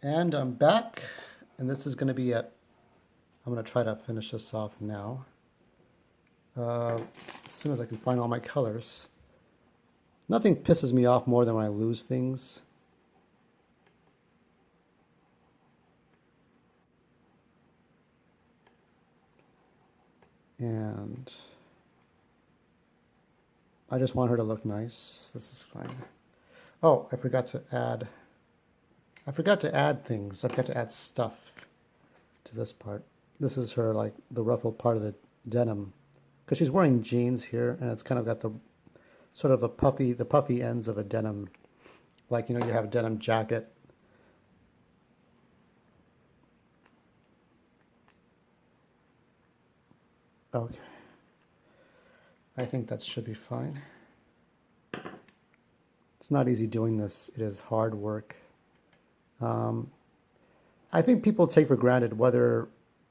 And I'm back, and this is going to be it. I'm going to try to finish this off now. As soon as I can find all my colors. Nothing pisses me off more than when I lose things. And I just want her to look nice. This is fine. Oh, I forgot to add things. I forgot to add stuff to this part. This is her, like, the ruffled part of the denim. Because she's wearing jeans here, and it's kind of got the sort of the puffy ends of a denim. Like, you know, you have a denim jacket. Okay. I think that should be fine. It's not easy doing this. It is hard work. I think people take for granted whether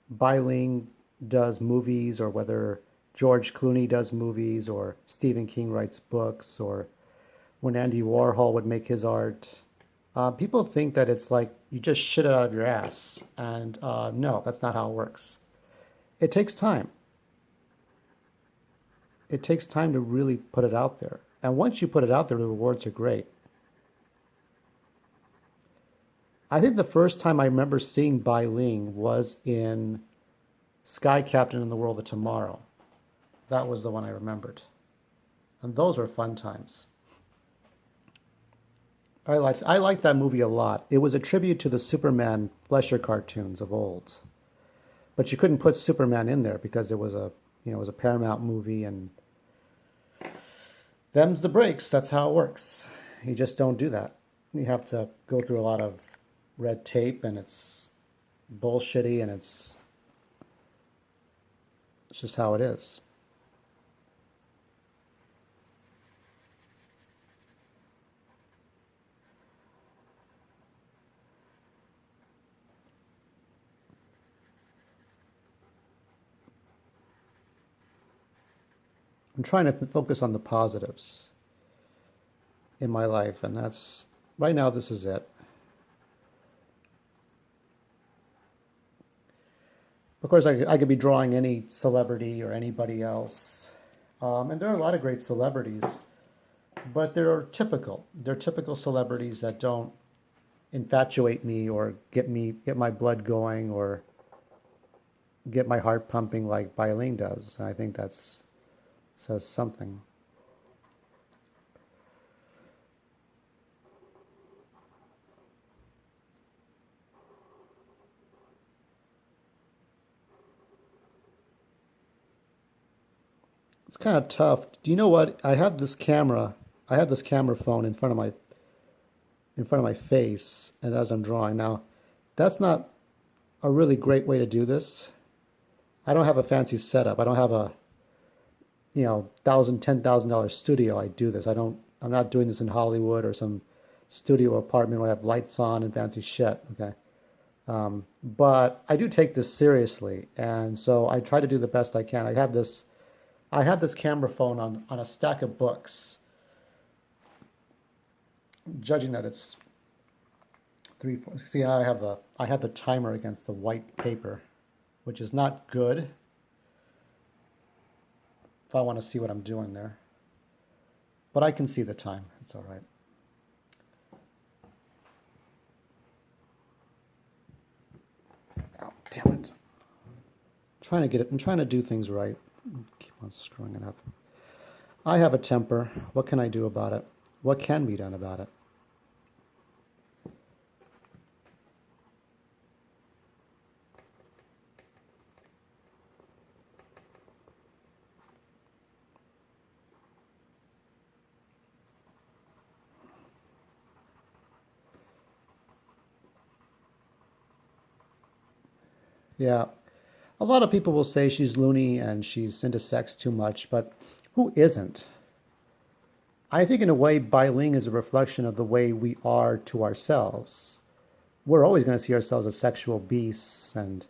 Bai Ling does movies or whether George Clooney does movies or Stephen King writes books or when Andy Warhol would make his art. People think that it's like you just shit it out of your ass. And no, that's not how it works. It takes time. It takes time to really put it out there. And once you put it out there, the rewards are great. I think the first time I remember seeing Bai Ling was in Sky Captain and the World of Tomorrow. That was the one I remembered. And those were fun times. I liked that movie a lot. It was a tribute to the Superman Fleischer cartoons of old. But you couldn't put Superman in there because it was it was a Paramount movie, and them's the breaks. That's how it works. You just don't do that. You have to go through a lot of red tape, and it's bullshitty, and it's just how it is. I'm trying to focus on the positives in my life, and that's right now. This is it. Of course, I could be drawing any celebrity or anybody else, and there are a lot of great celebrities, but they're typical celebrities that don't infatuate me or get my blood going or get my heart pumping like Bai Ling does. And I think that's says something. It's kind of tough. Do you know what? I have this camera. I have this camera phone in front of my face, and as I'm drawing now, that's not a really great way to do this. I don't have a fancy setup. I don't have a $10,000 studio. I do this. I'm not doing this in Hollywood or some studio apartment where I have lights on and fancy shit. Okay. But I do take this seriously, and so I try to do the best I can. I have this camera phone on a stack of books. Judging that it's three, four. See, I have the timer against the white paper, which is not good if I want to see what I'm doing there. But I can see the time. It's all right. Oh, damn it. I'm trying to do things right. Keep on screwing it up. I have a temper. What can I do about it? What can be done about it? Yeah. A lot of people will say she's loony and she's into sex too much, but who isn't? I think in a way, Bai Ling is a reflection of the way we are to ourselves. We're always going to see ourselves as sexual beasts, and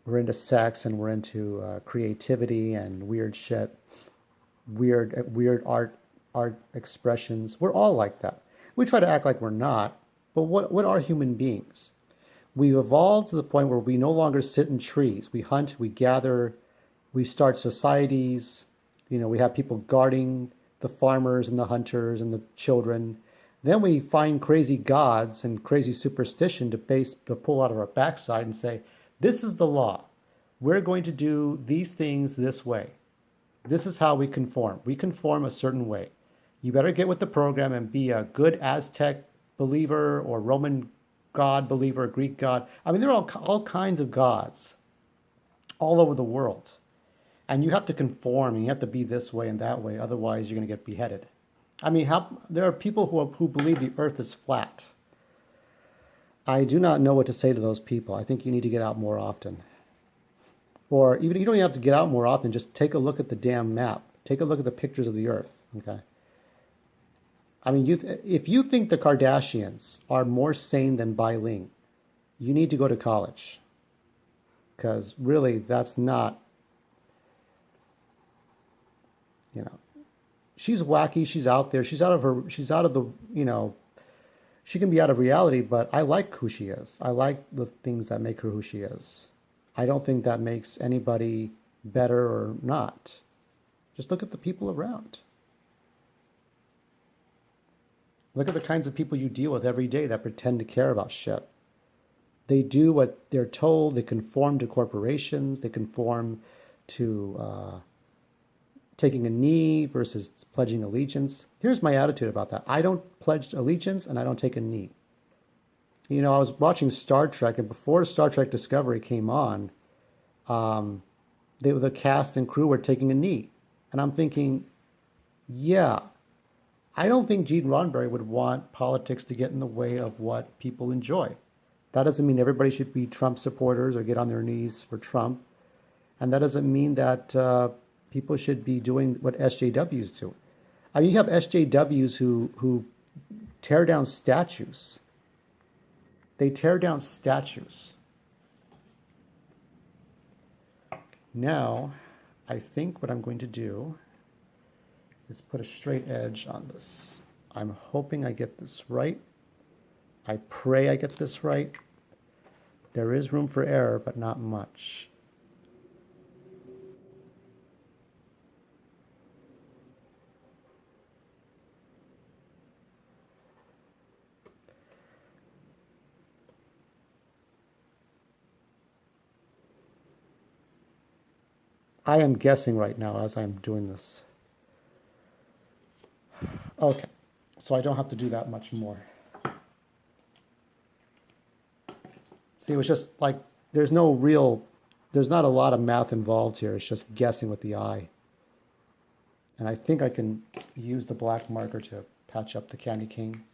we're into sex, and we're into creativity and weird shit, weird art expressions. We're all like that. We try to act like we're not, But what are human beings? We've evolved to the point where we no longer sit in trees. We hunt, we gather, we start societies. We have people guarding the farmers and the hunters and the children. Then we find crazy gods and crazy superstition to pull out of our backside and say, this is the law. We're going to do these things this way. This is how we conform. We conform a certain way. You better get with the program and be a good Aztec believer or Roman god believer, Greek god. I mean, there are all kinds of gods all over the world. And you have to conform, and you have to be this way and that way. Otherwise, you're going to get beheaded. I mean, there are people who believe the earth is flat. I do not know what to say to those people. I think you need to get out more often. Or even you don't even have to get out more often. Just take a look at the damn map. Take a look at the pictures of the earth. Okay. I mean, if you think the Kardashians are more sane than Bai Ling, you need to go to college. Because really, that's not, she's wacky. She's out there. She's out of the, she can be out of reality, but I like who she is. I like the things that make her who she is. I don't think that makes anybody better or not. Just look at the people around. Look at the kinds of people you deal with every day that pretend to care about shit. They do what they're told. They conform to corporations. They conform to taking a knee versus pledging allegiance. Here's my attitude about that. I don't pledge allegiance and I don't take a knee. I was watching Star Trek, and before Star Trek Discovery came on, the cast and crew were taking a knee. And I'm thinking, yeah, I don't think Gene Roddenberry would want politics to get in the way of what people enjoy. That doesn't mean everybody should be Trump supporters or get on their knees for Trump. And that doesn't mean that people should be doing what SJWs do. I mean, you have SJWs who tear down statues. They tear down statues. Now, I think what I'm going to do is put a straight edge on this. I'm hoping I get this right. I pray I get this right. There is room for error, but not much. I am guessing right now as I'm doing this. Okay, so I don't have to do that much more. See, it was just like, there's not a lot of math involved here. It's just guessing with the eye. And I think I can use the black marker to patch up the candy cane.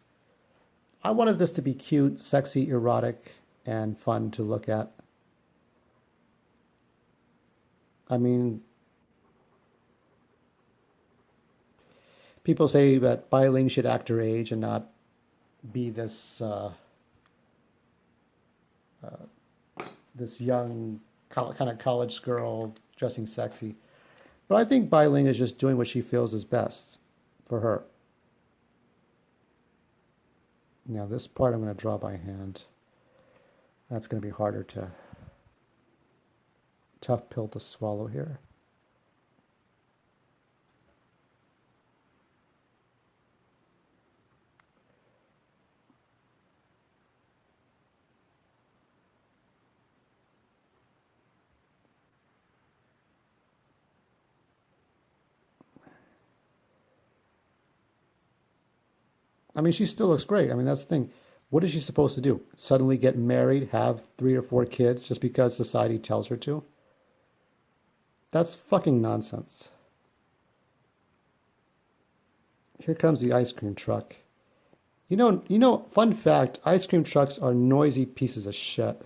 I wanted this to be cute, sexy, erotic, and fun to look at. I mean, people say that Bai Ling should act her age and not be this this young kind of college girl dressing sexy. But I think Bai Ling is just doing what she feels is best for her. Now this part I'm going to draw by hand. That's going to be harder to, tough pill to swallow here. I mean, she still looks great. I mean, that's the thing. What is she supposed to do? Suddenly get married, have 3 or 4 kids just because society tells her to? That's fucking nonsense. Here comes the ice cream truck. Fun fact, ice cream trucks are noisy pieces of shit.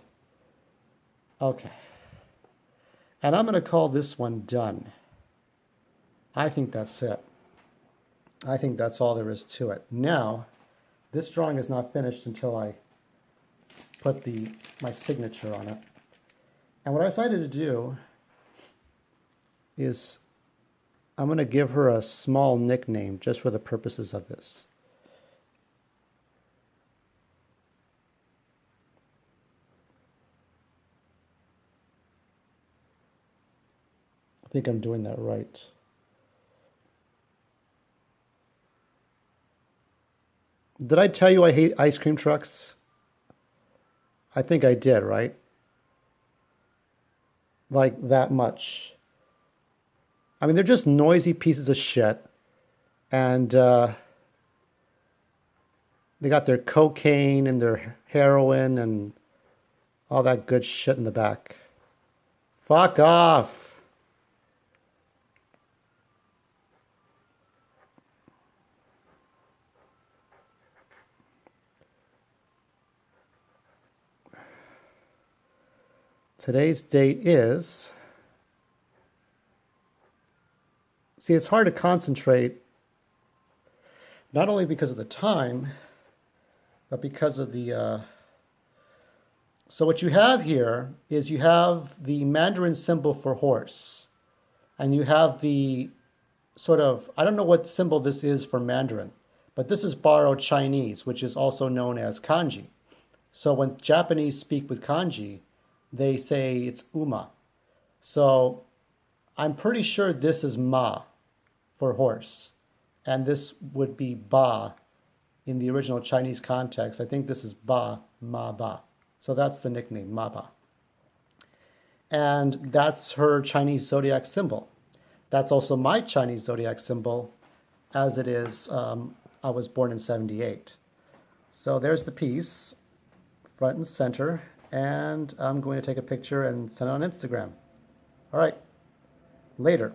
Okay. And I'm going to call this one done. I think that's it. I think that's all there is to it. Now, this drawing is not finished until I put my signature on it. And what I decided to do is I'm going to give her a small nickname just for the purposes of this. I think I'm doing that right. Did I tell you I hate ice cream trucks? I think I did, right? Like that much. I mean, they're just noisy pieces of shit. And they got their cocaine and their heroin and all that good shit in the back. Fuck off. Today's date is... See, it's hard to concentrate, not only because of the time, but because of the... So what you have here is you have the Mandarin symbol for horse, and you have the sort of, I don't know what symbol this is for Mandarin, but this is borrowed Chinese, which is also known as kanji. So when Japanese speak with kanji, they say it's uma. So I'm pretty sure this is ma for horse, and this would be ba in the original Chinese context. I think this is ba, ma ba. So that's the nickname, ma ba. And that's her Chinese zodiac symbol. That's also my Chinese zodiac symbol, as it is, I was born in 78. So there's the piece, front and center, and I'm going to take a picture and send it on Instagram. All right, later.